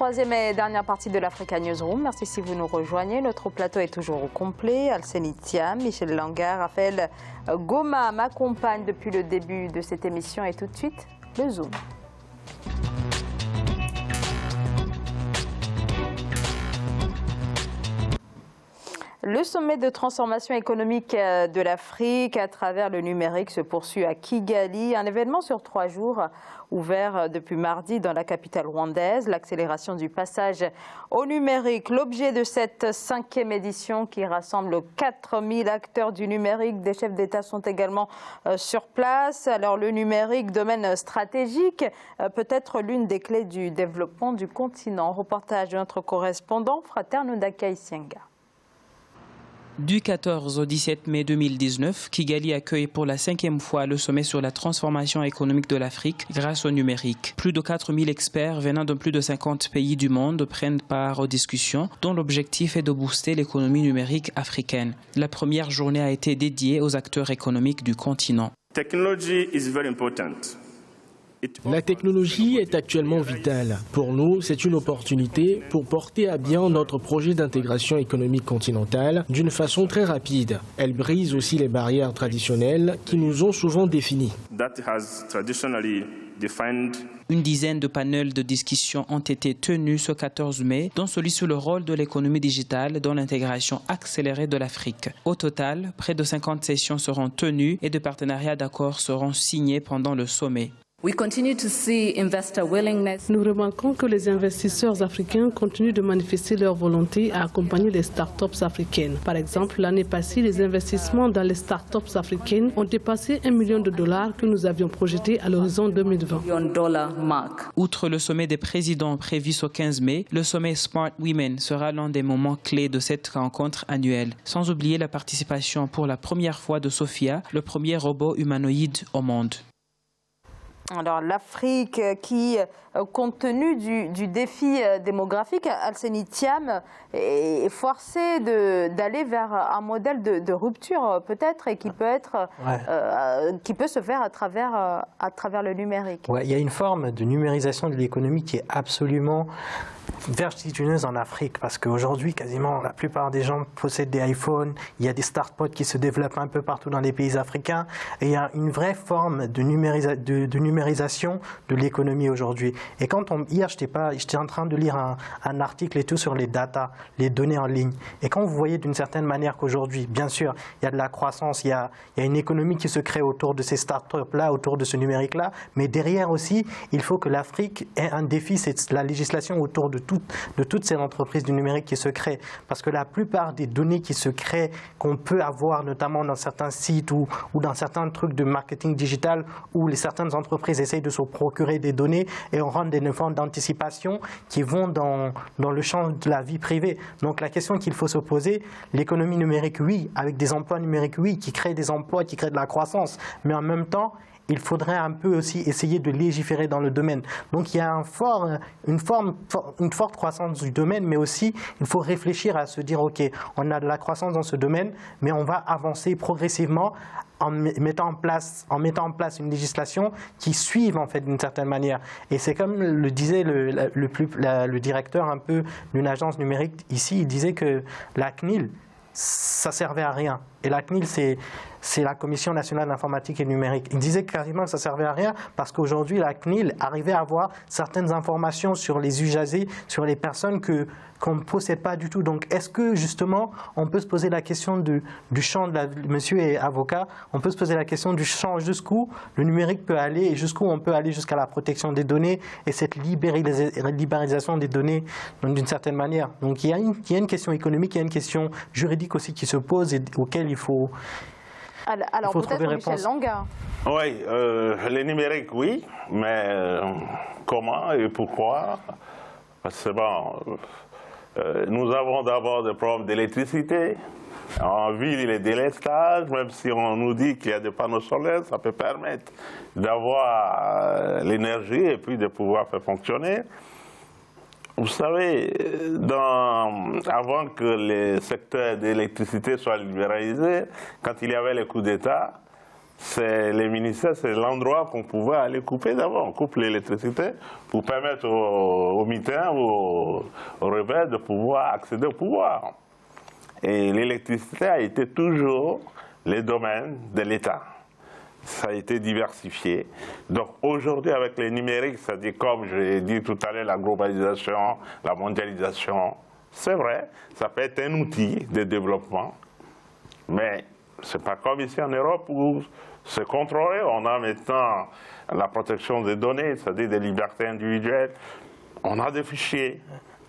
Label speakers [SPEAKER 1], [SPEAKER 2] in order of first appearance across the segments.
[SPEAKER 1] troisième et dernière partie de l'Africa Newsroom. Merci si vous nous rejoignez. Notre plateau est toujours au complet. Alseny Thiam, Michel Langar, Raphaël Goma m'accompagnent depuis le début de cette émission. Et tout de suite, le Zoom. Le sommet de transformation économique de l'Afrique à travers le numérique se poursuit à Kigali, un événement sur 3 jours ouvert depuis mardi dans la capitale rwandaise. L'accélération du passage au numérique, l'objet de cette 5e édition qui rassemble 4000 acteurs du numérique. Des chefs d'État sont également sur place. Alors le numérique, domaine stratégique, peut-être l'une des clés du développement du continent. Reportage de notre correspondant Frater Ndaka Isienga.
[SPEAKER 2] Du 14 au 17 mai 2019, Kigali accueille pour la 5e fois le sommet sur la transformation économique de l'Afrique grâce au numérique. Plus de 4000 experts venant de plus de 50 pays du monde prennent part aux discussions dont l'objectif est de booster l'économie numérique africaine. La première journée a été dédiée aux acteurs économiques du continent.
[SPEAKER 3] La technologie est actuellement vitale. Pour nous, c'est une opportunité pour porter à bien notre projet d'intégration économique continentale d'une façon très rapide. Elle brise aussi les barrières traditionnelles qui nous ont souvent définies.
[SPEAKER 2] Une dizaine de panels de discussion ont été tenus ce 14 mai, dont celui sur le rôle de l'économie digitale dans l'intégration accélérée de l'Afrique. Au total, près de 50 sessions seront tenues et de partenariats d'accords seront signés pendant le sommet.
[SPEAKER 4] Nous remarquons que les investisseurs africains continuent de manifester leur volonté à accompagner les start-up africaines. Par exemple, l'année passée, les investissements dans les start-up africaines ont dépassé $1 million que nous avions projeté à l'horizon 2020.
[SPEAKER 2] Outre le sommet des présidents prévu ce 15 mai, le sommet Smart Women sera l'un des moments clés de cette rencontre annuelle. Sans oublier la participation pour la première fois de Sophia, le premier robot humanoïde au monde.
[SPEAKER 1] Alors l'Afrique qui, compte tenu du défi démographique, Alseny Thiam est forcée d'aller vers un modèle de rupture peut-être et qui peut se faire à travers le numérique.
[SPEAKER 5] Ouais, il y a une forme de numérisation de l'économie qui est absolument vertigineuse en Afrique parce qu'aujourd'hui, quasiment la plupart des gens possèdent des iPhones, il y a des startups qui se développent un peu partout dans les pays africains et il y a une vraie forme de numérisation de l'économie aujourd'hui. Et hier, j'étais en train de lire un article et tout sur les data, les données en ligne. Et quand vous voyez d'une certaine manière qu'aujourd'hui, bien sûr, il y a de la croissance, il y a une économie qui se crée autour de ces startups-là, autour de ce numérique-là, mais derrière aussi, il faut que l'Afrique ait un défi, c'est la législation autour de toutes ces entreprises du numérique qui se créent. Parce que la plupart des données qui se créent, qu'on peut avoir notamment dans certains sites ou dans certains trucs de marketing digital où certaines entreprises essayent de se procurer des données et on rentre des formes d'anticipation qui vont dans le champ de la vie privée. Donc la question qu'il faut se poser, l'économie numérique, oui, avec des emplois numériques, oui, qui créent des emplois, qui créent de la croissance, mais en même temps, il faudrait un peu aussi essayer de légiférer dans le domaine. Donc il y a une forte croissance du domaine, mais aussi il faut réfléchir à se dire, ok, on a de la croissance dans ce domaine, mais on va avancer progressivement en mettant en place une législation qui suive en fait d'une certaine manière. Et c'est comme le disait le directeur un peu d'une agence numérique ici, il disait que la CNIL, ça servait à rien. Et la CNIL, c'est la Commission nationale d'informatique et numérique. Il disait quasiment que ça servait à rien parce qu'aujourd'hui, la CNIL arrivait à avoir certaines informations sur les usagers, sur les personnes qu'on ne possède pas du tout. Donc, est-ce que justement, on peut se poser la question du champ monsieur est avocat, on peut se poser la question du champ jusqu'où le numérique peut aller et jusqu'où on peut aller jusqu'à la protection des données et cette libéralisation des données d'une certaine manière. Donc, il y a une question économique, il y a une question juridique aussi qui se pose et auquel il faut
[SPEAKER 1] peut-être Michel Langar.
[SPEAKER 6] Oui, le numérique, oui, mais comment et pourquoi? Parce que nous avons d'abord des problèmes d'électricité. En ville, il y a des délestages, même si on nous dit qu'il y a des panneaux solaires, ça peut permettre d'avoir l'énergie et puis de pouvoir faire fonctionner. Vous savez, avant que les secteurs d'électricité soient libéralisés, quand il y avait les coups d'État, les ministères, c'est l'endroit qu'on pouvait aller couper d'abord. On coupe l'électricité pour permettre aux militaires ou aux rebelles de pouvoir accéder au pouvoir. Et l'électricité a été toujours le domaine de l'État. Ça a été diversifié. Donc aujourd'hui, avec les numériques, c'est-à-dire comme je l'ai dit tout à l'heure, la globalisation, la mondialisation, c'est vrai, ça peut être un outil de développement, mais ce n'est pas comme ici en Europe où c'est contrôlé. On a maintenant la protection des données, c'est-à-dire des libertés individuelles. On a des fichiers.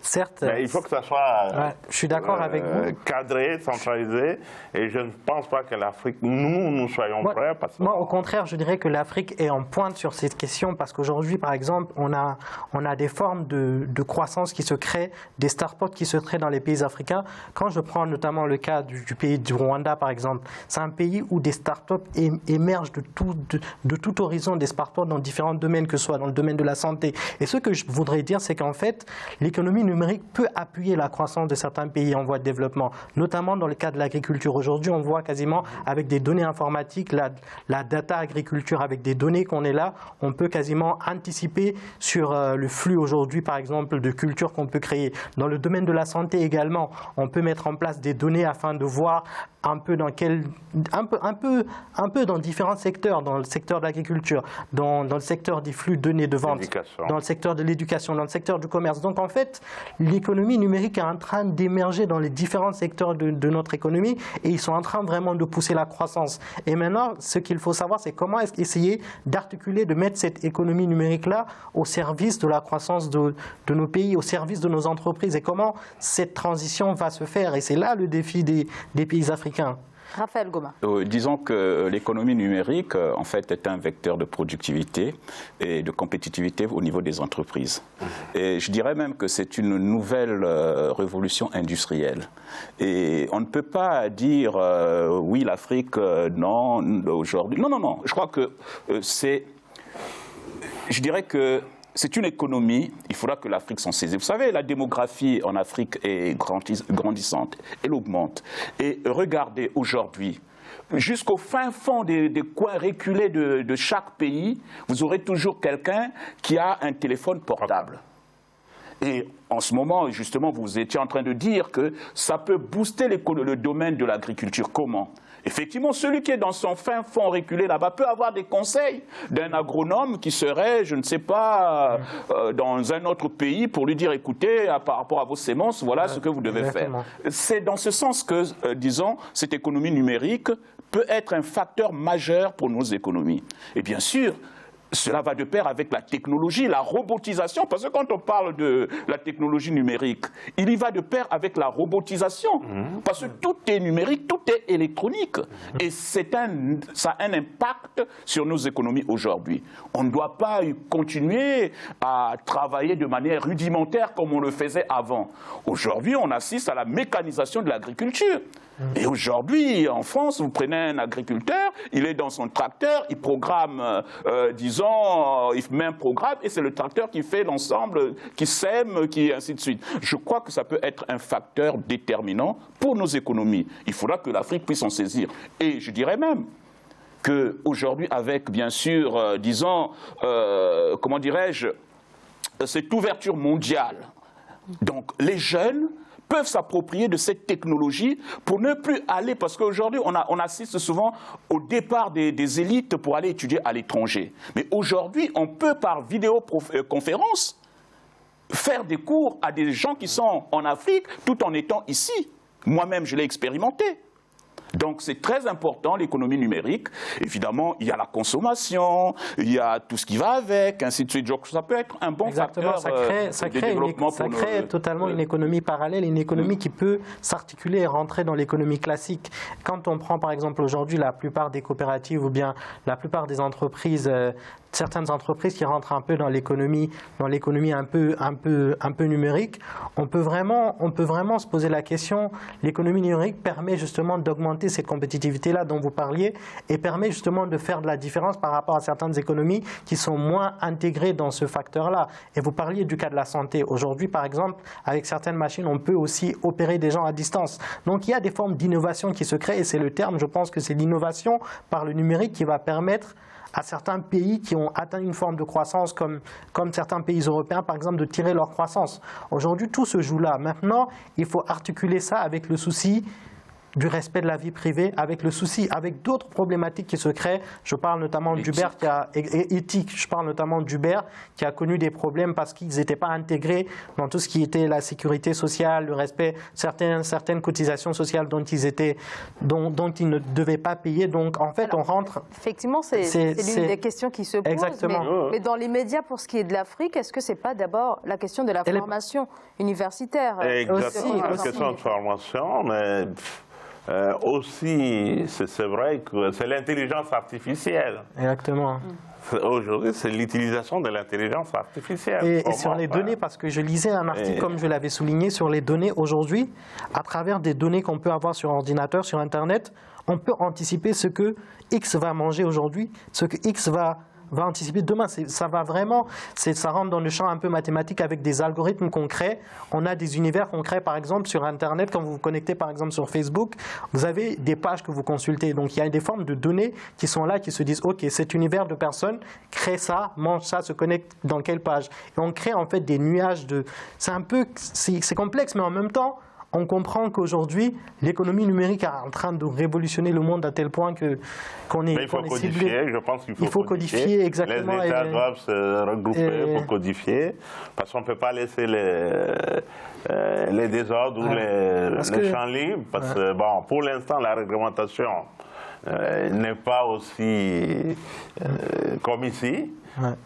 [SPEAKER 5] Certes,
[SPEAKER 6] mais il faut que ça soit
[SPEAKER 5] je suis d'accord avec vous.
[SPEAKER 6] Cadré, centralisé, et je ne pense pas que l'Afrique, nous soyons prêts.
[SPEAKER 5] Moi, au contraire, je dirais que l'Afrique est en pointe sur cette question, parce qu'aujourd'hui, par exemple, on a des formes de croissance qui se créent, des startups qui se créent dans les pays africains. Quand je prends notamment le cas du pays du Rwanda, par exemple, c'est un pays où des startups émergent de tout horizon, des startups dans différents domaines, que ce soit dans le domaine de la santé. Et ce que je voudrais dire, c'est qu'en fait, l'économie numérique peut appuyer la croissance de certains pays en voie de développement, notamment dans le cas de l'agriculture. Aujourd'hui, on voit quasiment avec des données informatiques, la data agriculture, avec des données qu'on est là, on peut quasiment anticiper sur le flux aujourd'hui, par exemple, de cultures qu'on peut créer. Dans le domaine de la santé également, on peut mettre en place des données afin de voir un peu dans dans différents secteurs, dans le secteur de l'agriculture, dans le secteur des flux de données de vente, dans le secteur de l'éducation, dans le secteur du commerce. Donc en fait, l'économie numérique est en train d'émerger dans les différents secteurs de notre économie et ils sont en train vraiment de pousser la croissance. Et maintenant, ce qu'il faut savoir, c'est comment essayer d'articuler, de mettre cette économie numérique-là au service de la croissance de nos pays, au service de nos entreprises, et comment cette transition va se faire. Et c'est là le défi des pays africains.
[SPEAKER 1] Raphaël Goma.
[SPEAKER 7] Disons que l'économie numérique, en fait, est un vecteur de productivité et de compétitivité au niveau des entreprises. Et je dirais même que c'est une nouvelle révolution industrielle. Et on ne peut pas dire, oui, l'Afrique, non, aujourd'hui. Non, non, non. Je crois que je dirais que c'est une économie, il faudra que l'Afrique s'en saisisse. Vous savez, la démographie en Afrique est grandissante, elle augmente. Et regardez aujourd'hui, jusqu'au fin fond des coins reculés de chaque pays, vous aurez toujours quelqu'un qui a un téléphone portable. Et en ce moment, justement, vous étiez en train de dire que ça peut booster le domaine de l'agriculture. Comment ? Effectivement, celui qui est dans son fin fond reculé là-bas peut avoir des conseils d'un agronome qui serait, je ne sais pas, dans un autre pays pour lui dire, écoutez, par rapport à vos semences, voilà ce que vous devez faire. C'est dans ce sens que, disons, cette économie numérique peut être un facteur majeur pour nos économies. Et bien sûr, cela va de pair avec la technologie, la robotisation, parce que quand on parle de la technologie numérique, il y va de pair avec la robotisation, parce que tout est numérique, tout est électronique, et ça a un impact sur nos économies aujourd'hui. On ne doit pas continuer à travailler de manière rudimentaire comme on le faisait avant. Aujourd'hui, on assiste à la mécanisation de l'agriculture. Et aujourd'hui, en France, vous prenez un agriculteur, il est dans son tracteur, il programme, disons, il met un programme et c'est le tracteur qui fait l'ensemble, qui sème, qui ainsi de suite. Je crois que ça peut être un facteur déterminant pour nos économies. Il faudra que l'Afrique puisse en saisir. Et je dirais même qu'aujourd'hui, avec, bien sûr, disons, comment dirais-je, cette ouverture mondiale, donc les jeunes peuvent s'approprier de cette technologie pour ne plus aller, parce qu'aujourd'hui on assiste souvent au départ des élites pour aller étudier à l'étranger. Mais aujourd'hui on peut par vidéoconférence faire des cours à des gens qui sont en Afrique tout en étant ici. Moi-même je l'ai expérimenté. Donc c'est très important l'économie numérique. Évidemment, il y a la consommation, il y a tout ce qui va avec, ainsi de suite. Donc ça peut être un bon facteur de développement. Ça crée
[SPEAKER 5] totalement une économie parallèle, une économie qui peut s'articuler et rentrer dans l'économie classique. Quand on prend par exemple aujourd'hui la plupart des coopératives ou bien la plupart des entreprises certaines entreprises qui rentrent un peu dans l'économie un peu numérique, on peut vraiment se poser la question. L'économie numérique permet justement d'augmenter cette compétitivité-là dont vous parliez et permet justement de faire de la différence par rapport à certaines économies qui sont moins intégrées dans ce facteur-là. Et vous parliez du cas de la santé. Aujourd'hui, par exemple, avec certaines machines, on peut aussi opérer des gens à distance. Donc il y a des formes d'innovation qui se créent et c'est le terme, je pense que c'est l'innovation par le numérique qui va permettre à certains pays qui ont atteint une forme de croissance comme certains pays européens, par exemple, de tirer leur croissance. Aujourd'hui, tout se joue là. Maintenant, il faut articuler ça avec le souci du respect de la vie privée, avec le souci, avec d'autres problématiques qui se créent. Je parle notamment d'Uber je parle notamment d'Uber qui a connu des problèmes parce qu'ils n'étaient pas intégrés dans tout ce qui était la sécurité sociale, le respect, certaines cotisations sociales dont ils ne devaient pas payer. Donc en fait, on rentre...
[SPEAKER 1] Effectivement, c'est l'une des questions qui se posent.
[SPEAKER 5] Exactement.
[SPEAKER 1] Mais dans l'immédiat, pour ce qui est de l'Afrique, est-ce que ce n'est pas d'abord la question de la formation universitaire
[SPEAKER 6] Exactement, la question de formation, mais... aussi, c'est vrai que c'est l'intelligence artificielle.
[SPEAKER 5] Exactement.
[SPEAKER 6] Aujourd'hui, c'est l'utilisation de l'intelligence artificielle.
[SPEAKER 5] Et sur les données, parce que je lisais un article, comme je l'avais souligné, sur les données aujourd'hui, à travers des données qu'on peut avoir sur ordinateur, sur Internet, on peut anticiper ce que X va manger aujourd'hui, ce que X va anticiper demain. Ça va vraiment, ça rentre dans le champ un peu mathématique avec des algorithmes qu'on crée. On a des univers qu'on crée, par exemple, sur Internet. Quand vous vous connectez, par exemple, sur Facebook, vous avez des pages que vous consultez. Donc, il y a des formes de données qui sont là, qui se disent, OK, cet univers de personnes crée ça, mange ça, se connecte dans quelle page. Et on crée, en fait, des nuages de... C'est complexe, mais en même temps, on comprend qu'aujourd'hui, l'économie numérique est en train de révolutionner le monde à tel point qu'on est,
[SPEAKER 6] il faut codifier,
[SPEAKER 5] ciblé.
[SPEAKER 6] je pense qu'il faut
[SPEAKER 5] codifier. Exactement.
[SPEAKER 6] Les États doivent se regrouper pour codifier, parce qu'on ne peut pas laisser les désordres ou les champs libres, parce que bon, pour l'instant, la réglementation n'est pas aussi comme ici.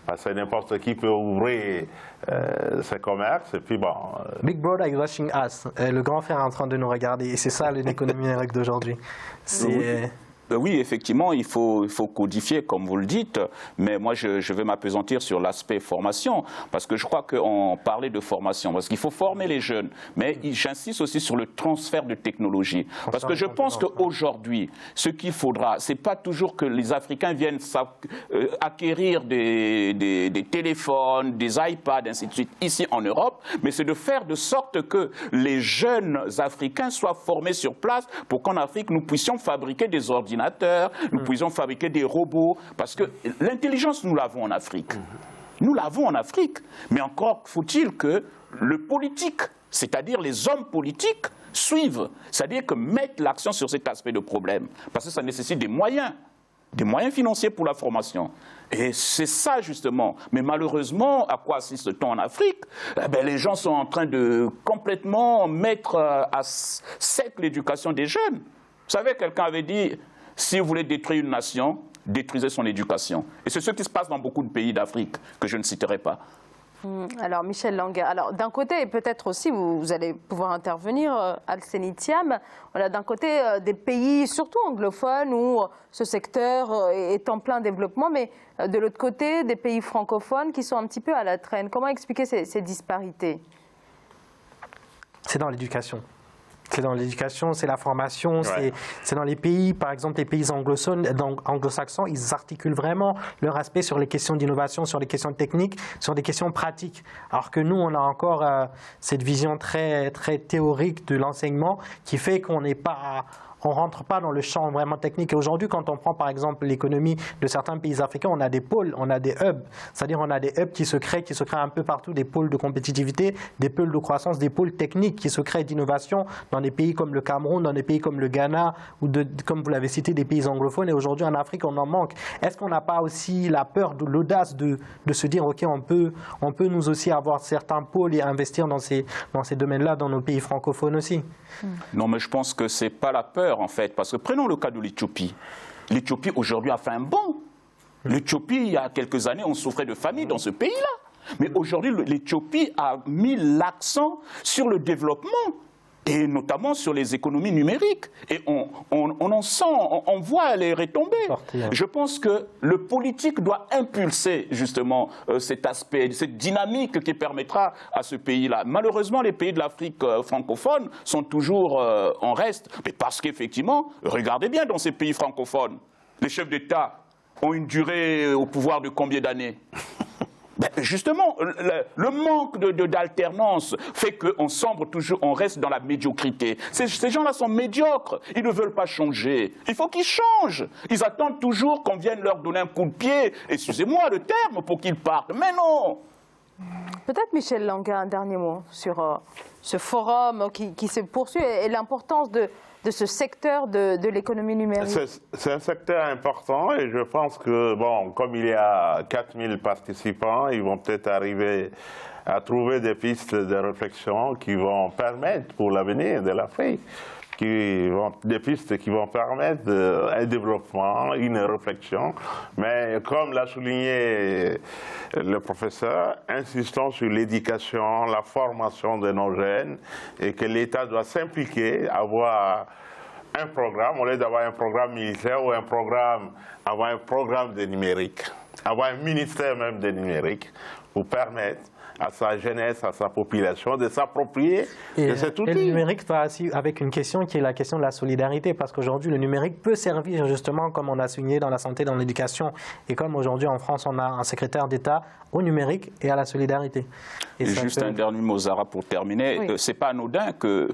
[SPEAKER 6] Parce que n'importe qui peut ouvrir ses commerces et puis bon...
[SPEAKER 5] Big Brother is watching us. Le grand frère est en train de nous regarder et c'est ça l'économie numérique d'aujourd'hui.
[SPEAKER 7] Oui, effectivement, il faut codifier, comme vous le dites, mais moi, je vais m'appesantir sur l'aspect formation, parce que je crois qu'on parlait de formation, parce qu'il faut former les jeunes, mais j'insiste aussi sur le transfert de technologie, parce que je pense qu'aujourd'hui, ce qu'il faudra, c'est pas toujours que les Africains viennent acquérir des téléphones, des iPads, ainsi de suite, ici en Europe, mais c'est de faire de sorte que les jeunes Africains soient formés sur place pour qu'en Afrique, nous puissions fabriquer des ordinateurs, nous puissions fabriquer des robots, parce que l'intelligence, nous l'avons en Afrique. Nous l'avons en Afrique, mais encore faut-il que le politique, c'est-à-dire les hommes politiques, suivent, c'est-à-dire que mettent l'accent sur cet aspect de problème, parce que ça nécessite des moyens financiers pour la formation. Et c'est ça justement. Mais malheureusement, à quoi assiste-t-on en Afrique? Les gens sont en train de complètement mettre à sec l'éducation des jeunes. Vous savez, quelqu'un avait dit, si vous voulez détruire une nation, détruisez son éducation. Et c'est ce qui se passe dans beaucoup de pays d'Afrique, que je ne citerai pas.
[SPEAKER 1] Alors, Michel Languet, d'un côté, et peut-être aussi, vous allez pouvoir intervenir, Alseny Thiam, d'un côté, des pays, surtout anglophones, où ce secteur est en plein développement, mais de l'autre côté, des pays francophones qui sont un petit peu à la traîne. Comment expliquer ces disparités?
[SPEAKER 5] C'est dans l'éducation. C'est dans l'éducation, c'est la formation, c'est dans les pays, par exemple les pays anglo-saxons, ils articulent vraiment leur aspect sur les questions d'innovation, sur les questions techniques, sur des questions pratiques. Alors que nous, on a encore cette vision très, très théorique de l'enseignement qui fait qu'on n'est pas... On ne rentre pas dans le champ vraiment technique. Et aujourd'hui, quand on prend par exemple l'économie de certains pays africains, on a des pôles, on a des hubs. C'est-à-dire on a des hubs qui se créent un peu partout, des pôles de compétitivité, des pôles de croissance, des pôles techniques qui se créent d'innovation dans des pays comme le Cameroun, dans des pays comme le Ghana, ou comme vous l'avez cité, des pays anglophones. Et aujourd'hui en Afrique, on en manque. Est-ce qu'on n'a pas aussi la peur, l'audace de se dire, OK, on peut nous aussi avoir certains pôles et investir dans ces domaines-là dans nos pays francophones aussi?
[SPEAKER 7] Non, mais je pense que ce n'est pas la peur, en fait, parce que prenons le cas de l'Éthiopie. L'Éthiopie, aujourd'hui, a fait un bond. L'Éthiopie, il y a quelques années, on souffrait de famine dans ce pays-là. Mais aujourd'hui, l'Éthiopie a mis l'accent sur le développement. et notamment sur les économies numériques. Et on en sent, on voit les retombées. Je pense que le politique doit impulser justement cet aspect, cette dynamique qui permettra à ce pays-là. Malheureusement, les pays de l'Afrique francophone sont toujours en reste, mais parce qu'effectivement, regardez bien dans ces pays francophones, les chefs d'État ont une durée au pouvoir de combien d'années? Ben justement, le manque d'alternance fait qu'on sombre toujours, on reste dans la médiocrité. Ces gens-là sont médiocres, ils ne veulent pas changer. Il faut qu'ils changent. Ils attendent toujours qu'on vienne leur donner un coup de pied, excusez-moi le terme, pour qu'ils partent. Mais non!
[SPEAKER 1] Peut-être Michel Langa, un dernier mot sur ce forum qui se poursuit et l'importance de ce secteur de l'économie numérique.
[SPEAKER 6] C'est un secteur important et je pense que, bon, comme il y a 4000 participants, ils vont peut-être arriver à trouver des pistes de réflexion qui vont permettre pour l'avenir de l'Afrique, des pistes qui vont permettre un développement, une réflexion. Mais comme l'a souligné le professeur, insistons sur l'éducation, la formation de nos jeunes et que l'État doit s'impliquer, avoir un programme, au lieu d'avoir un programme militaire ou avoir un programme de numérique, avoir un ministère même de numérique pour permettre à sa jeunesse, à sa population de s'approprier de cet outil.
[SPEAKER 5] Et le numérique va aussi avec une question qui est la question de la solidarité, parce qu'aujourd'hui le numérique peut servir justement, comme on a souligné, dans la santé, dans l'éducation, et comme aujourd'hui en France on a un secrétaire d'État au numérique et à la solidarité.
[SPEAKER 7] Et juste un dernier mot, Zara, pour terminer.
[SPEAKER 1] Oui.
[SPEAKER 7] C'est pas anodin que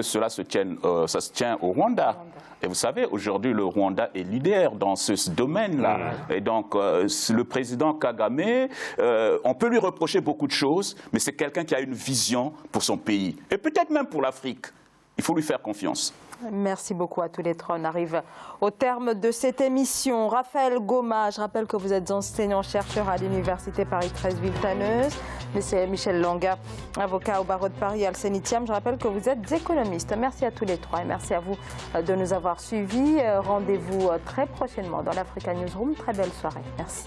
[SPEAKER 7] cela se tienne, ça se tient au Rwanda. Et vous savez, aujourd'hui, le Rwanda est leader dans ce domaine-là. Et donc, le président Kagame, on peut lui reprocher beaucoup de choses, mais c'est quelqu'un qui a une vision pour son pays. Et peut-être même pour l'Afrique. Il faut lui faire confiance.
[SPEAKER 1] Merci beaucoup à tous les trois. On arrive au terme de cette émission. Raphaël Goma, je rappelle que vous êtes enseignant-chercheur à l'Université Paris 13 Villetaneuse. Monsieur Michel Langa, avocat au barreau de Paris Alcenitiam. Je rappelle que vous êtes économiste. Merci à tous les trois et merci à vous de nous avoir suivis. Rendez-vous très prochainement dans l'Africa Newsroom. Très belle soirée. Merci.